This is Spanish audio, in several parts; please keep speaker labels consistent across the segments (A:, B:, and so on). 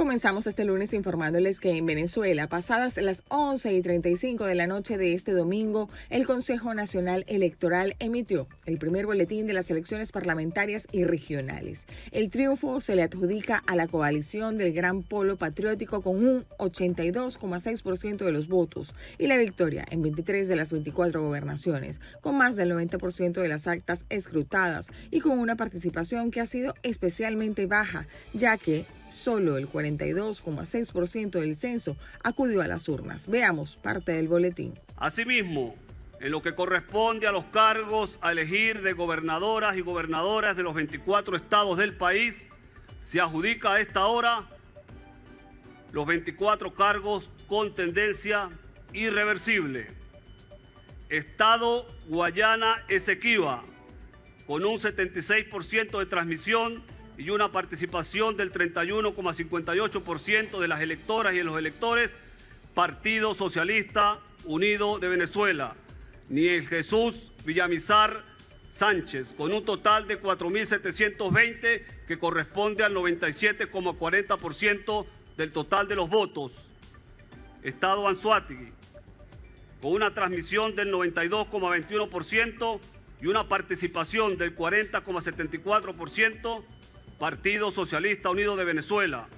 A: Comenzamos este lunes informándoles que en Venezuela, pasadas las 11:35 de la noche de este domingo, el Consejo Nacional Electoral emitió el primer boletín de las elecciones parlamentarias y regionales. El triunfo se le adjudica a la coalición del Gran Polo Patriótico con un 82,6% de los votos y la victoria en 23 de las 24 gobernaciones, con más del 90% de las actas escrutadas y con una participación que ha sido especialmente baja, ya que solo el 42,6% del censo acudió a las urnas. Veamos parte del boletín.
B: Asimismo, en lo que corresponde a los cargos a elegir de gobernadoras y gobernadoras de los 24 estados del país, se adjudica a esta hora los 24 cargos con tendencia irreversible. Estado Guayana Esequiba, con un 76% de transmisión y una participación del 31,58% de las electoras y de los electores, Partido Socialista Unido de Venezuela, Niel Jesús Villamizar Sánchez, con un total de 4.720, que corresponde al 97,40% del total de los votos. Estado Anzoátegui, con una transmisión del 92,21% y una participación del 40,74%, Partido Socialista Unido de Venezuela,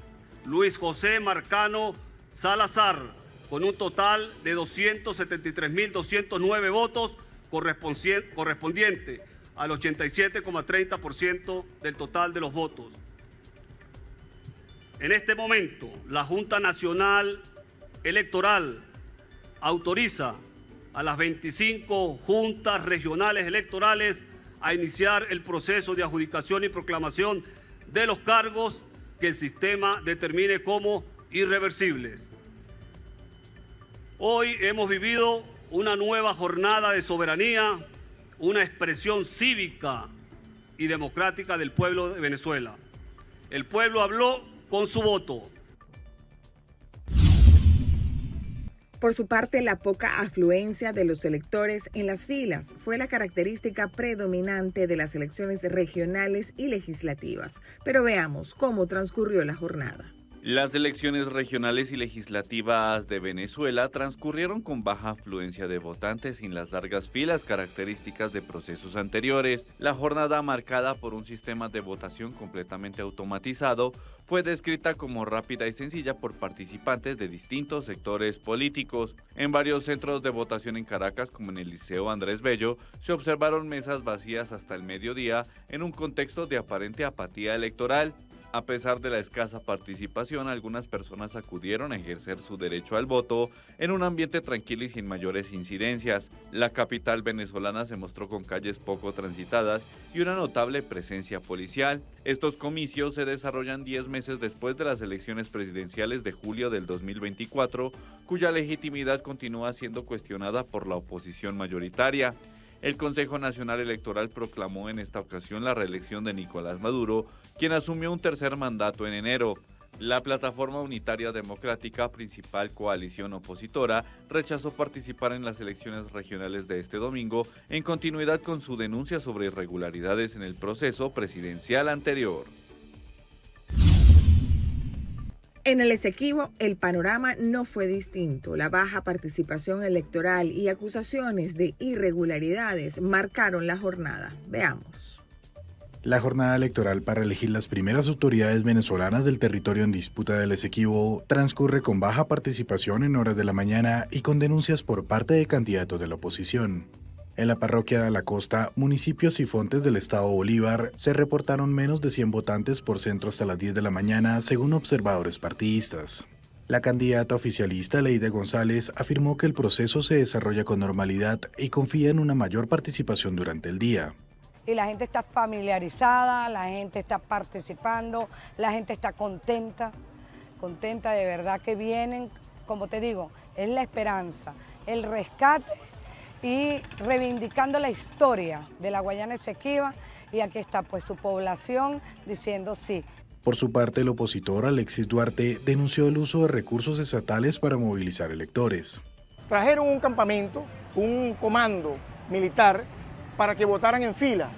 B: Luis José Marcano Salazar, con un total de 273.209 votos, correspondiente al 87,30% del total de los votos. En este momento, la Junta Nacional Electoral autoriza a las 25 juntas regionales electorales a iniciar el proceso de adjudicación y proclamación de los cargos que el sistema determine como irreversibles. Hoy hemos vivido una nueva jornada de soberanía, una expresión cívica y democrática del pueblo de Venezuela. El pueblo habló con su voto.
A: Por su parte, la poca afluencia de los electores en las filas fue la característica predominante de las elecciones regionales y legislativas. Pero veamos cómo transcurrió la jornada.
C: Las elecciones regionales y legislativas de Venezuela transcurrieron con baja afluencia de votantes sin las largas filas características de procesos anteriores. La jornada, marcada por un sistema de votación completamente automatizado, fue descrita como rápida y sencilla por participantes de distintos sectores políticos. En varios centros de votación en Caracas, como en el Liceo Andrés Bello, se observaron mesas vacías hasta el mediodía en un contexto de aparente apatía electoral. A pesar de la escasa participación, algunas personas acudieron a ejercer su derecho al voto en un ambiente tranquilo y sin mayores incidencias. La capital venezolana se mostró con calles poco transitadas y una notable presencia policial. Estos comicios se desarrollan 10 meses después de las elecciones presidenciales de julio del 2024, cuya legitimidad continúa siendo cuestionada por la oposición mayoritaria. El Consejo Nacional Electoral proclamó en esta ocasión la reelección de Nicolás Maduro, quien asumió un tercer mandato en enero. La Plataforma Unitaria Democrática, principal coalición opositora, rechazó participar en las elecciones regionales de este domingo, en continuidad con su denuncia sobre irregularidades en el proceso presidencial anterior.
A: En el Esequibo, el panorama no fue distinto. La baja participación electoral y acusaciones de irregularidades marcaron la jornada. Veamos.
D: La jornada electoral para elegir las primeras autoridades venezolanas del territorio en disputa del Esequibo transcurre con baja participación en horas de la mañana y con denuncias por parte de candidatos de la oposición. En la parroquia de La Costa, municipios y Fontes del estado Bolívar, se reportaron menos de 100 votantes por centro hasta las 10 de la mañana, según observadores partidistas. La candidata oficialista Leida González afirmó que el proceso se desarrolla con normalidad y confía en una mayor participación durante el día.
E: Y la gente está familiarizada, la gente está participando, la gente está contenta de verdad que vienen, como te digo, es la esperanza, el rescate y reivindicando la historia de la Guayana Esequiba, y aquí está pues su población diciendo sí.
D: Por su parte, el opositor Alexis Duarte denunció el uso de recursos estatales para movilizar electores.
F: Trajeron un campamento, un comando militar para que votaran en fila.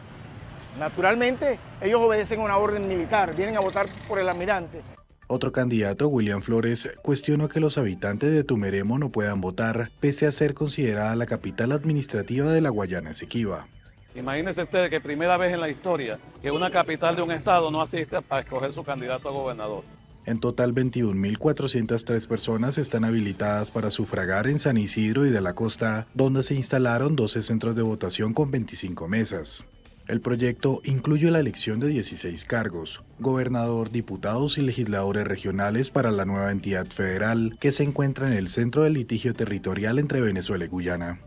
F: Naturalmente, ellos obedecen una orden militar, vienen a votar por el almirante.
D: Otro candidato, William Flores, cuestionó que los habitantes de Tumeremo no puedan votar, pese a ser considerada la capital administrativa de la Guayana Esequiba.
G: Imagínense ustedes que primera vez en la historia que una capital de un estado no asiste a escoger su candidato a gobernador.
D: En total, 21.403 personas están habilitadas para sufragar en San Isidro y de la Costa, donde se instalaron 12 centros de votación con 25 mesas. El proyecto incluye la elección de 16 cargos, gobernador, diputados y legisladores regionales para la nueva entidad federal que se encuentra en el centro del litigio territorial entre Venezuela y Guyana.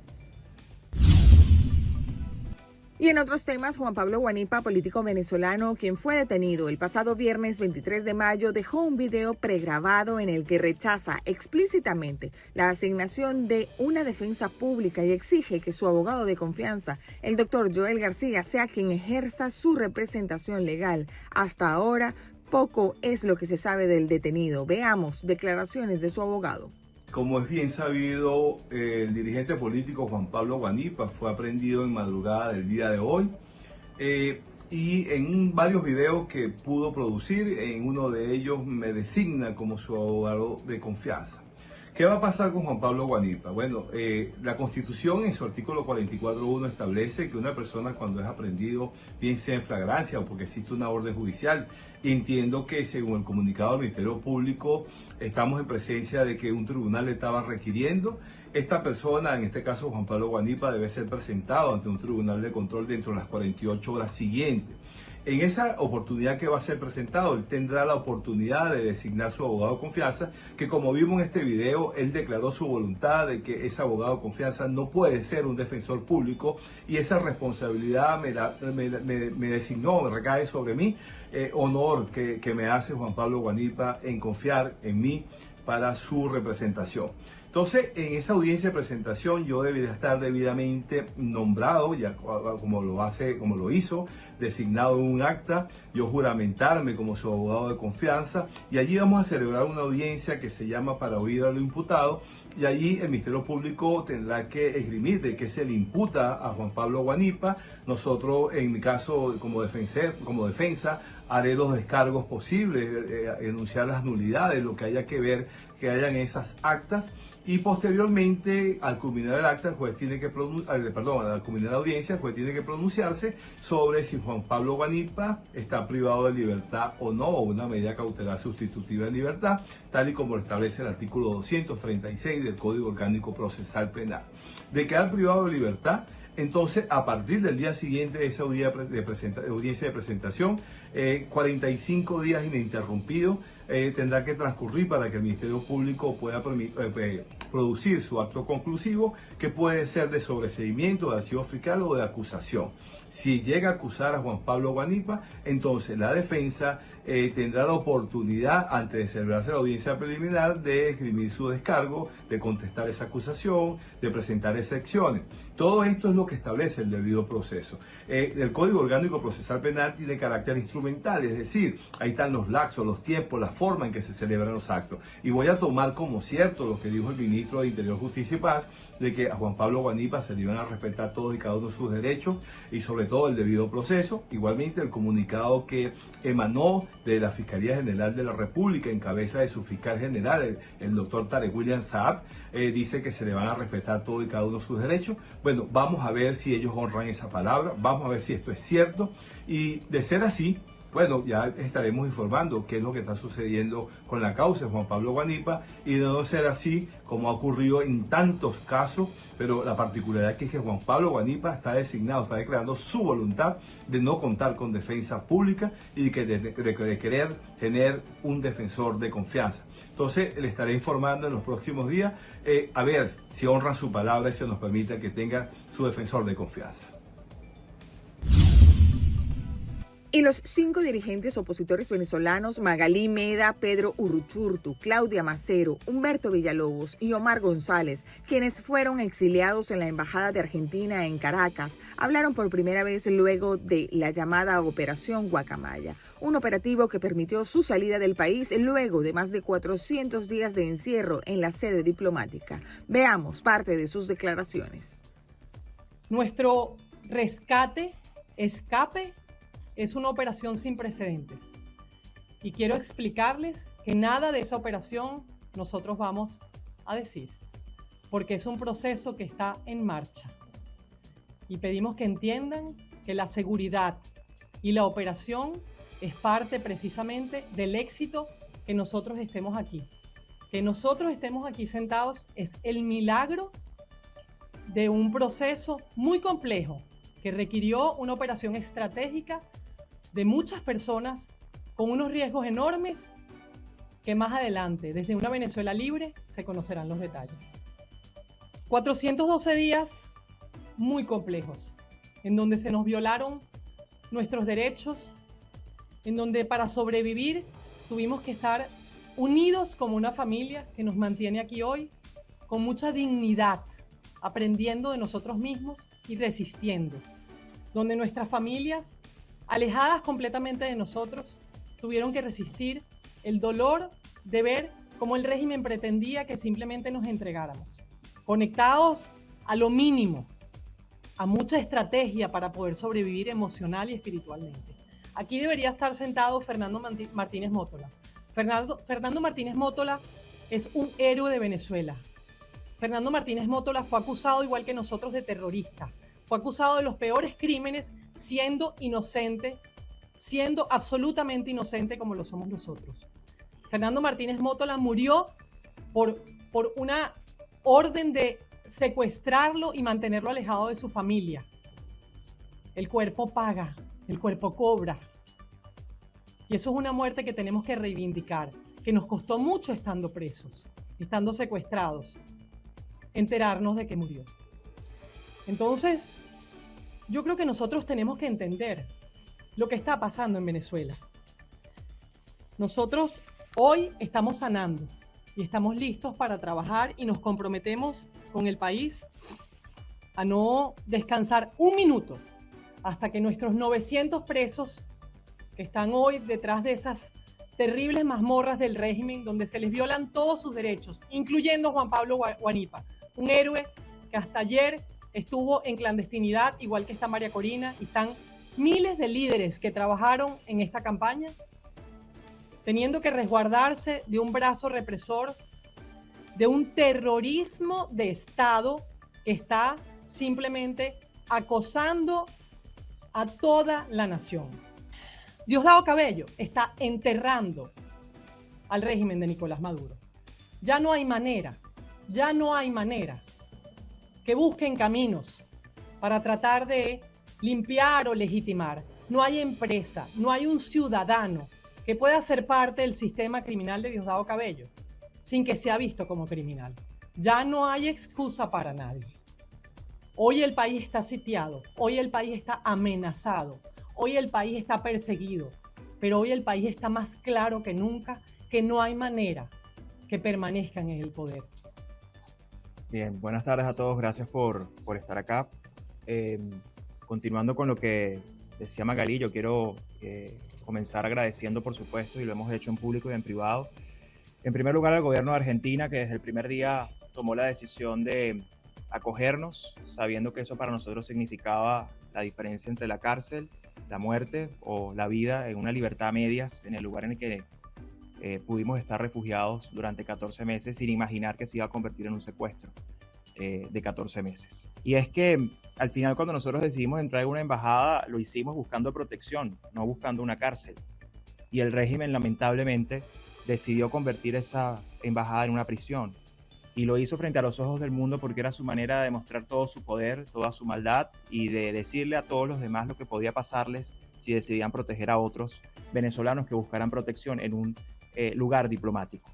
A: Y en otros temas, Juan Pablo Guanipa, político venezolano, quien fue detenido el pasado viernes 23 de mayo, dejó un video pregrabado en el que rechaza explícitamente la asignación de una defensa pública y exige que su abogado de confianza, el doctor Joel García, sea quien ejerza su representación legal. Hasta ahora, poco es lo que se sabe del detenido. Veamos declaraciones de su abogado.
H: Como es bien sabido, el dirigente político Juan Pablo Guanipa fue aprehendido en madrugada del día de hoy y en varios videos que pudo producir, en uno de ellos me designa como su abogado de confianza. ¿Qué va a pasar con Juan Pablo Guanipa? Bueno, la Constitución en su artículo 44.1 establece que una persona cuando es aprehendido, bien sea en flagrancia o porque existe una orden judicial, entiendo que según el comunicado del Ministerio Público, estamos en presencia de que un tribunal le estaba requiriendo. Esta persona, en este caso Juan Pablo Guanipa, debe ser presentado ante un tribunal de control dentro de las 48 horas siguientes. En esa oportunidad que va a ser presentado, él tendrá la oportunidad de designar su abogado de confianza, que como vimos en este video, él declaró su voluntad de que ese abogado de confianza no puede ser un defensor público y esa responsabilidad me designó, me recae sobre mí, honor que me hace Juan Pablo Guanipa en confiar en mí para su representación. Entonces, en esa audiencia de presentación yo debería estar debidamente nombrado, ya como lo hizo, designado en un acta, yo juramentarme como su abogado de confianza y allí vamos a celebrar una audiencia que se llama para oír a lo imputado y allí el Ministerio Público tendrá que esgrimir de qué se le imputa a Juan Pablo Guanipa. Nosotros, en mi caso, como defensa, haré los descargos posibles, enunciar las nulidades, lo que haya que ver que hayan esas actas. Y posteriormente, al culminar el acta, el juez tiene que al culminar la audiencia, el juez tiene que pronunciarse sobre si Juan Pablo Guanipa está privado de libertad o no, o una medida cautelar sustitutiva de libertad, tal y como lo establece el artículo 236 del Código Orgánico Procesal Penal. De quedar privado de libertad, entonces, a partir del día siguiente de esa audiencia de presentación, 45 días ininterrumpidos tendrá que transcurrir para que el Ministerio Público pueda producir su acto conclusivo, que puede ser de sobreseimiento, de archivo fiscal o de acusación. Si llega a acusar a Juan Pablo Guanipa, entonces la defensa tendrá la oportunidad, antes de celebrarse la audiencia preliminar, de esgrimir su descargo, de contestar esa acusación, de presentar excepciones. Todo esto es lo que establece el debido proceso. El Código Orgánico Procesal Penal tiene carácter instrumental, es decir, ahí están los lapsos, los tiempos, la forma en que se celebran los actos. Y voy a tomar como cierto lo que dijo el ministro de Interior, Justicia y Paz, de que a Juan Pablo Guanipa se le iban a respetar todos y cada uno de sus derechos y sobre todo el debido proceso. Igualmente el comunicado que emanó de la Fiscalía General de la República en cabeza de su fiscal general, el doctor Tarek William Saab, dice que se le van a respetar todo y cada uno de sus derechos. Bueno, vamos a ver si ellos honran esa palabra, vamos a ver si esto es cierto y de ser así, bueno, ya estaremos informando qué es lo que está sucediendo con la causa de Juan Pablo Guanipa y de no ser así, como ha ocurrido en tantos casos, pero la particularidad es que Juan Pablo Guanipa está designado, está declarando su voluntad de no contar con defensa pública y de querer tener un defensor de confianza. Entonces, le estaré informando en los próximos días a ver si honran su palabra y se nos permite que tenga su defensor de confianza.
A: Y los 5 dirigentes opositores venezolanos, Magalí Meda, Pedro Uruchurtu, Claudia Macero, Humberto Villalobos y Omar González, quienes fueron exiliados en la Embajada de Argentina en Caracas, hablaron por primera vez luego de la llamada Operación Guacamaya, un operativo que permitió su salida del país luego de más de 400 días de encierro en la sede diplomática. Veamos parte de sus declaraciones.
I: Nuestro escape, es una operación sin precedentes y quiero explicarles que nada de esa operación nosotros vamos a decir, porque es un proceso que está en marcha. Y pedimos que entiendan que la seguridad y la operación es parte precisamente del éxito que nosotros estemos aquí. Que nosotros estemos aquí sentados es el milagro de un proceso muy complejo que requirió una operación estratégica de muchas personas con unos riesgos enormes que más adelante, desde una Venezuela libre, se conocerán los detalles. 412 días muy complejos, en donde se nos violaron nuestros derechos, en donde para sobrevivir tuvimos que estar unidos como una familia que nos mantiene aquí hoy, con mucha dignidad, aprendiendo de nosotros mismos y resistiendo, donde nuestras familias, alejadas completamente de nosotros, tuvieron que resistir el dolor de ver cómo el régimen pretendía que simplemente nos entregáramos, conectados a lo mínimo, a mucha estrategia para poder sobrevivir emocional y espiritualmente. Aquí debería estar sentado Fernando Martínez Mótola. Fernando Martínez Mótola es un héroe de Venezuela. Fernando Martínez Mótola fue acusado, igual que nosotros, de terrorista. Fue acusado de los peores crímenes, siendo inocente, siendo absolutamente inocente como lo somos nosotros. Fernando Martínez Mótola murió por una orden de secuestrarlo y mantenerlo alejado de su familia. El cuerpo paga, el cuerpo cobra. Y eso es una muerte que tenemos que reivindicar, que nos costó mucho estando presos, estando secuestrados, enterarnos de que murió. Entonces, yo creo que nosotros tenemos que entender lo que está pasando en Venezuela. Nosotros hoy estamos sanando y estamos listos para trabajar y nos comprometemos con el país a no descansar un minuto hasta que nuestros 900 presos que están hoy detrás de esas terribles mazmorras del régimen donde se les violan todos sus derechos, incluyendo Juan Pablo Guanipa, un héroe que hasta ayer estuvo en clandestinidad, igual que está María Corina, y están miles de líderes que trabajaron en esta campaña, teniendo que resguardarse de un brazo represor, de un terrorismo de Estado que está simplemente acosando a toda la nación. Diosdado Cabello está enterrando al régimen de Nicolás Maduro. Ya no hay manera que busquen caminos para tratar de limpiar o legitimar. No hay empresa, no hay un ciudadano que pueda ser parte del sistema criminal de Diosdado Cabello sin que sea visto como criminal. Ya no hay excusa para nadie. Hoy el país está sitiado, hoy el país está amenazado, hoy el país está perseguido, pero hoy el país está más claro que nunca que no hay manera que permanezcan en el poder.
J: Bien, buenas tardes a todos, gracias por estar acá. Continuando con lo que decía Magalí, yo quiero comenzar agradeciendo, por supuesto, y lo hemos hecho en público y en privado, en primer lugar al gobierno de Argentina, que desde el primer día tomó la decisión de acogernos, sabiendo que eso para nosotros significaba la diferencia entre la cárcel, la muerte o la vida en una libertad a medias, en el lugar en el que pudimos estar refugiados durante 14 meses sin imaginar que se iba a convertir en un secuestro de 14 meses. Y es que al final, cuando nosotros decidimos entrar en una embajada, lo hicimos buscando protección, no buscando una cárcel. Y el régimen, lamentablemente, decidió convertir esa embajada en una prisión. Y lo hizo frente a los ojos del mundo porque era su manera de demostrar todo su poder, toda su maldad y de decirle a todos los demás lo que podía pasarles si decidían proteger a otros venezolanos que buscaran protección en un lugar diplomático.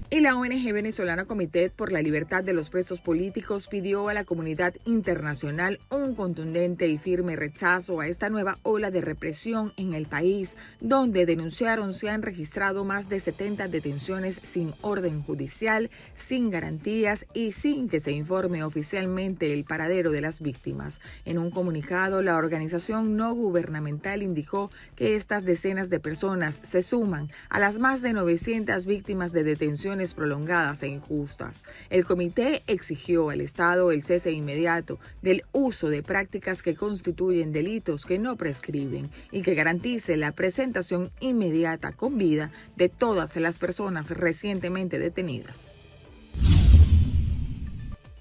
A: Y la ONG venezolana Comité por la Libertad de los Presos Políticos pidió a la comunidad internacional un contundente y firme rechazo a esta nueva ola de represión en el país, donde denunciaron se han registrado más de 70 detenciones sin orden judicial, sin garantías y sin que se informe oficialmente el paradero de las víctimas. En un comunicado, la organización no gubernamental indicó que estas decenas de personas se suman a las más de 900 víctimas de detenciones detenciones prolongadas e injustas. El comité exigió al Estado el cese inmediato del uso de prácticas que constituyen delitos que no prescriben y que garantice la presentación inmediata con vida de todas las personas recientemente detenidas.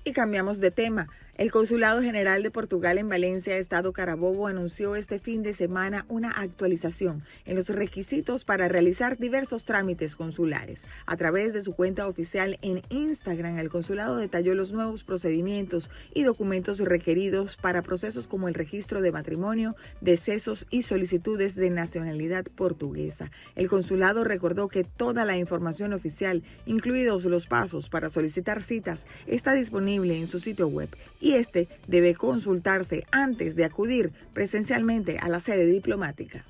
A: Y cambiamos de tema. El Consulado General de Portugal en Valencia, Estado Carabobo, anunció este fin de semana una actualización en los requisitos para realizar diversos trámites consulares. A través de su cuenta oficial en Instagram, el consulado detalló los nuevos procedimientos y documentos requeridos para procesos como el registro de matrimonio, decesos y solicitudes de nacionalidad portuguesa. El consulado recordó que toda la información oficial, incluidos los pasos para solicitar citas, está disponible en su sitio web y este debe consultarse antes de acudir presencialmente a la sede diplomática.